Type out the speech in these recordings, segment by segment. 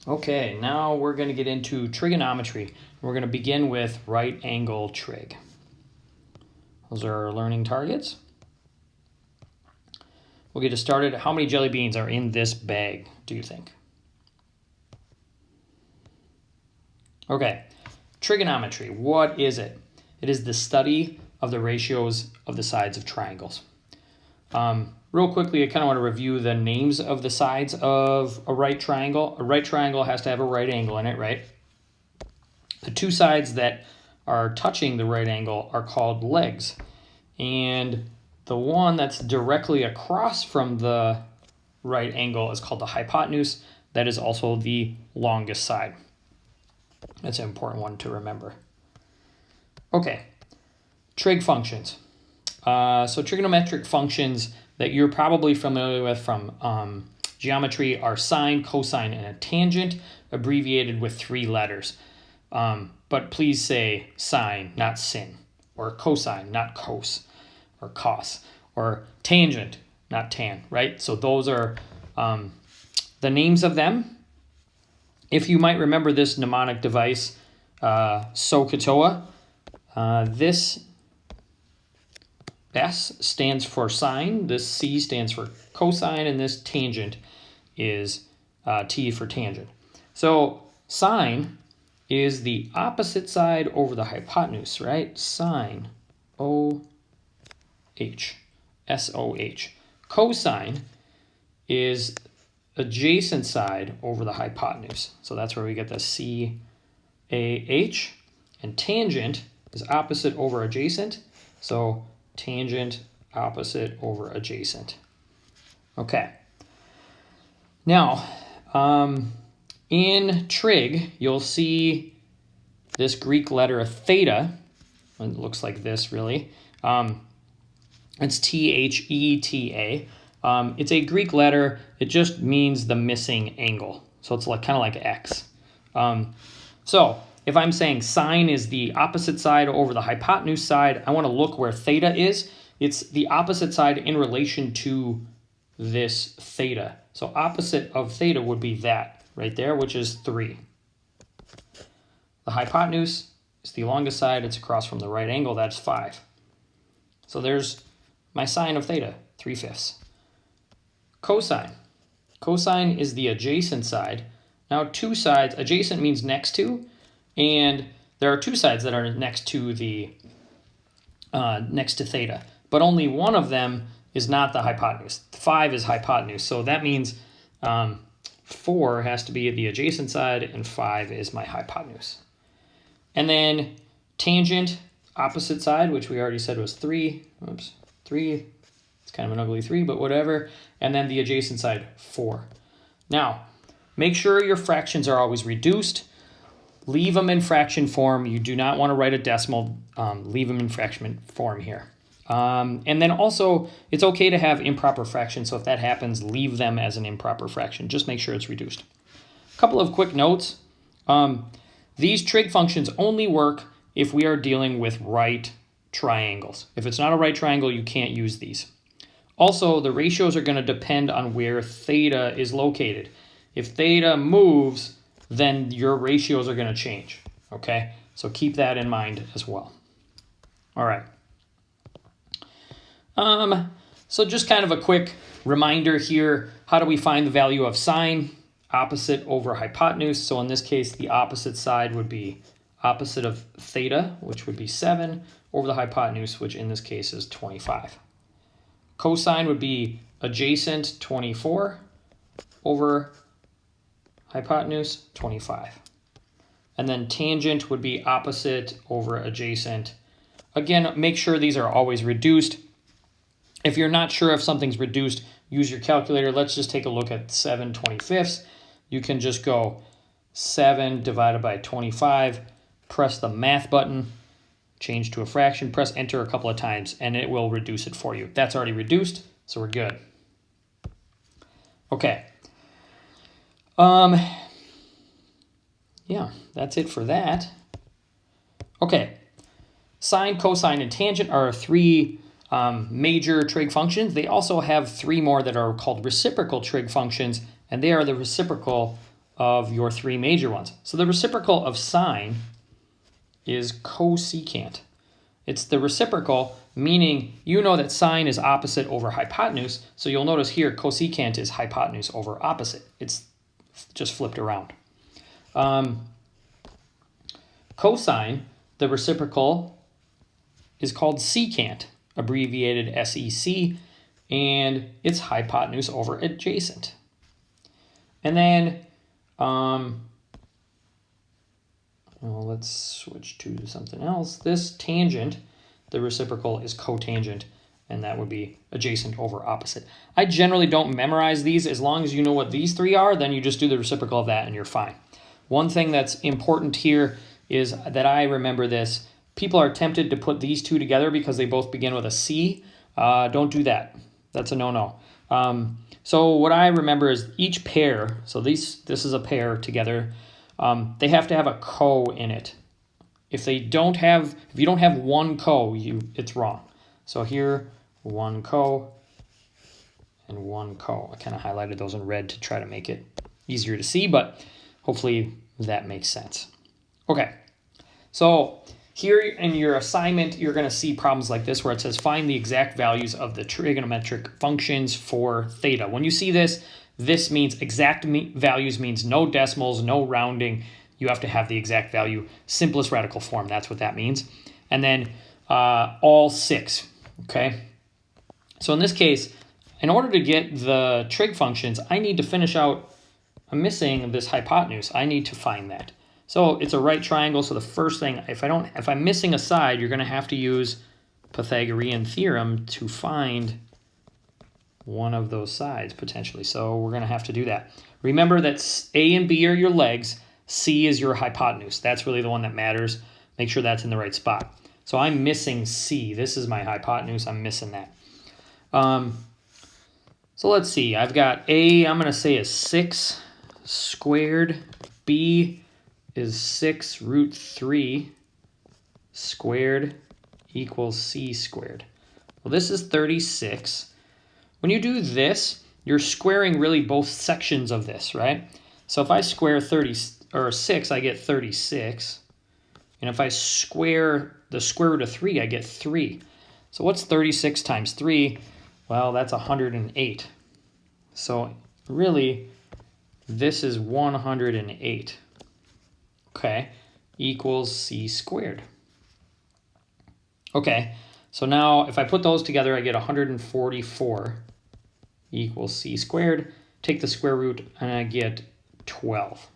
Okay, now we're going to get into trigonometry. We're going to begin with right angle trig. Those are our learning targets. We'll get started. How many jelly beans are in this bag, do you think? Okay, trigonometry, what is it? It is the study of the ratios of the sides of triangles. Real quickly, I kind of want to review the names of the sides of a right triangle. A right triangle has to have a right angle in it, right? The two sides that are touching the right angle are called legs. And the one that's directly across from the right angle is called the hypotenuse. That is also the longest side. That's an important one to remember. Okay, trig functions. So trigonometric functions that you're probably familiar with from geometry are sine, cosine, and a tangent, abbreviated with 3 letters. But please say sine, not sin, or cosine, not cos, or cos, or tangent, not tan, right? So those are the names of them. If you might remember this mnemonic device, SOHCAHTOA, this S stands for sine, this C stands for cosine, and this tangent is T for tangent. So sine is the opposite side over the hypotenuse, right? Sine, O-H, S-O-H. Cosine is adjacent side over the hypotenuse. So that's where we get the C-A-H. And tangent is opposite over adjacent. So tangent opposite over adjacent. Okay. Now, in trig, you'll see this Greek letter theta. It looks like this, really. It's T-H-E-T-A. It's a Greek letter. It just means the missing angle. So it's like kind of like X. So if I'm saying sine is the opposite side over the hypotenuse side, I want to look where theta is. It's the opposite side in relation to this theta. So opposite of theta would be that right there, which is 3. The hypotenuse is the longest side. It's across from the right angle. That's 5. So there's my sine of theta, 3/5. Cosine. Cosine is the adjacent side. Now 2 sides, adjacent means next to, and there are 2 sides that are next to the next to theta, but only one of them is not the hypotenuse. 5 is hypotenuse, so that means 4 has to be the adjacent side, and 5 is my hypotenuse. And then tangent, opposite side, which we already said was 3. Oops, 3. It's kind of an ugly 3, but whatever. And then the adjacent side, 4. Now, make sure your fractions are always reduced. Leave them in fraction form. You do not want to write a decimal. Leave them in fraction form here. And then also, it's okay to have improper fractions. So if that happens, leave them as an improper fraction. Just make sure it's reduced. A couple of quick notes. These trig functions only work if we are dealing with right triangles. If it's not a right triangle, you can't use these. Also, the ratios are going to depend on where theta is located. If theta moves, then your ratios are going to change, okay? So keep that in mind as well. All right. So just kind of a quick reminder here. How do we find the value of sine? Opposite over hypotenuse. So in this case, the opposite side would be opposite of theta, which would be 7, over the hypotenuse, which in this case is 25. Cosine would be adjacent, 24, over hypotenuse, 25. And then tangent would be opposite over adjacent. Again, make sure these are always reduced. If you're not sure if something's reduced, use your calculator. Let's just take a look at 7/25. You can just go 7 divided by 25, press the math button, change to a fraction, press enter a couple of times, and it will reduce it for you. That's already reduced, so we're good. Okay. Yeah, that's it for that. Okay. Sine, cosine, and tangent are 3 major trig functions. They also have 3 more that are called reciprocal trig functions, and they are the reciprocal of your three major ones. So the reciprocal of sine is cosecant. It's the reciprocal, meaning you know that sine is opposite over hypotenuse, so you'll notice here cosecant is hypotenuse over opposite. It's just flipped around. Cosine, the reciprocal, is called secant, abbreviated SEC, and it's hypotenuse over adjacent. And then, well, let's switch to something else. This tangent, the reciprocal is cotangent, and that would be adjacent over opposite. I generally don't memorize these. As long as you know what these three are, then you just do the reciprocal of that and you're fine. One thing that's important here is that I remember this. People are tempted to put these two together because they both begin with a C. Don't do that. That's a no-no. So what I remember is each pair, so this is a pair together, they have to have a co in it. If you don't have one co, it's wrong. So here, one co and one co. I kind of highlighted those in red to try to make it easier to see, but hopefully that makes sense. Okay, so here in your assignment, you're going to see problems like this where it says find the exact values of the trigonometric functions for theta. When you see this, this means exact values means no decimals, no rounding. You have to have the exact value, simplest radical form. That's what that means. And then all 6, okay? So in this case, in order to get the trig functions, I need to finish out, I'm missing this hypotenuse. I need to find that. So it's a right triangle, so the first thing, if I'm missing a side, you're going to have to use Pythagorean theorem to find one of those sides, potentially. So we're going to have to do that. Remember that A and B are your legs, C is your hypotenuse. That's really the one that matters. Make sure that's in the right spot. So I'm missing C. This is my hypotenuse. I'm missing that. So let's see. I've got A, I'm going to say is 6 squared. B is 6 root 3 squared equals C squared. Well, this is 36. When you do this, you're squaring really both sections of this, right? So if I square 6, I get 36. And if I square the square root of 3, I get 3. So what's 36 times 3? Well, that's 108. So really, this is 108. Okay, equals C squared. Okay, so now if I put those together, I get 144 equals C squared. Take the square root and I get 12.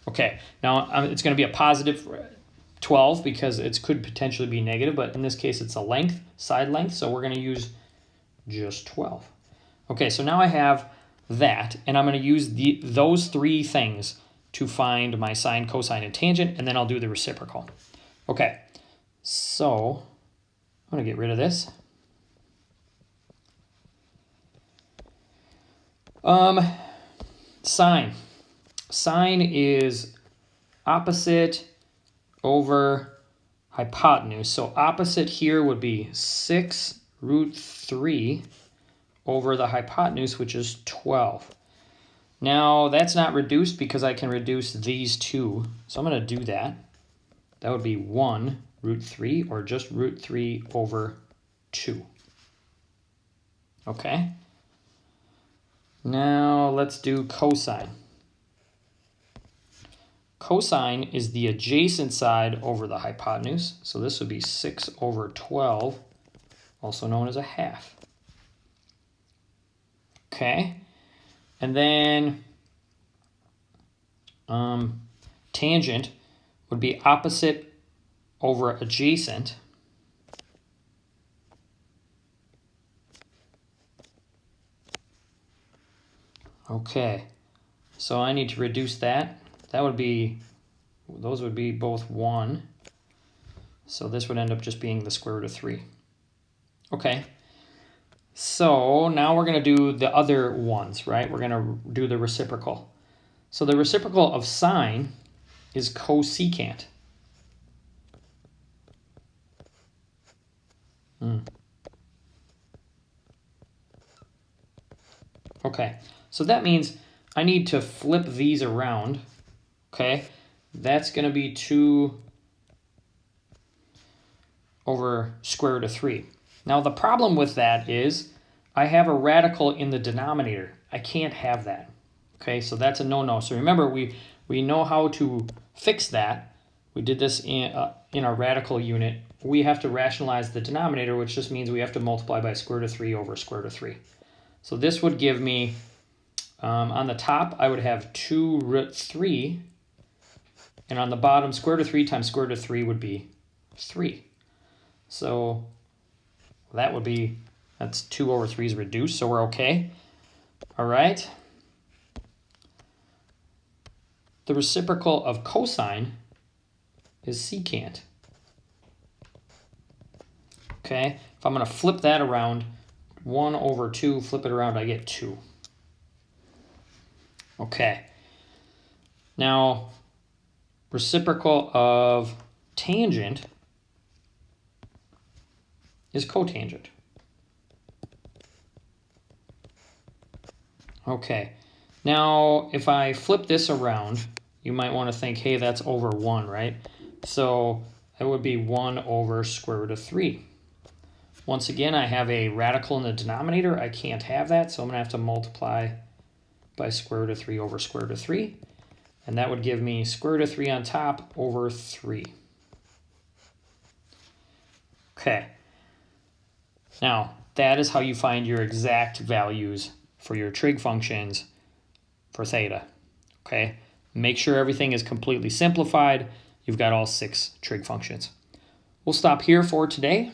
Okay, now it's going to be a positive 12 because it could potentially be negative, but in this case it's a length, side length, so we're going to use just 12. Okay, so now I have that, and I'm going to use those three things to find my sine, cosine, and tangent, and then I'll do the reciprocal. Okay, so I'm going to get rid of this. Sine. Sine is opposite over hypotenuse. So opposite here would be 6 root 3 over the hypotenuse, which is 12. Now, that's not reduced because I can reduce these two. So I'm going to do that. That would be 1 root 3, or just root 3 over 2. Okay. Now, let's do cosine. Cosine is the adjacent side over the hypotenuse. So this would be 6 over 12, also known as a half. Okay. And then tangent would be opposite over adjacent. Okay, so I need to reduce that. That would be, those would be both 1. So this would end up just being the square root of 3. Okay. So now we're going to do the other ones, right? We're going to do the reciprocal. So the reciprocal of sine is cosecant. Okay, so that means I need to flip these around, okay? That's going to be 2 over square root of 3. Now, the problem with that is I have a radical in the denominator. I can't have that, okay? So that's a no-no. So remember, we know how to fix that. We did this in our radical unit. We have to rationalize the denominator, which just means we have to multiply by square root of 3 over square root of 3. So this would give me, on the top, I would have 2 root 3. And on the bottom, square root of 3 times square root of 3 would be 3. So that would be, that's 2 over 3 is reduced, so we're okay. All right. The reciprocal of cosine is secant. Okay, if I'm going to flip that around, 1 over 2, flip it around, I get 2. Okay. Now, reciprocal of tangent is cotangent. Okay. Now, if I flip this around, you might want to think, hey, that's over 1, right? So that would be 1 over square root of 3. Once again, I have a radical in the denominator. I can't have that, so I'm going to have to multiply by square root of 3 over square root of 3. And that would give me square root of 3 on top over 3. Okay. Now, that is how you find your exact values for your trig functions for theta. Okay. Make sure everything is completely simplified. You've got all 6 trig functions. We'll stop here for today.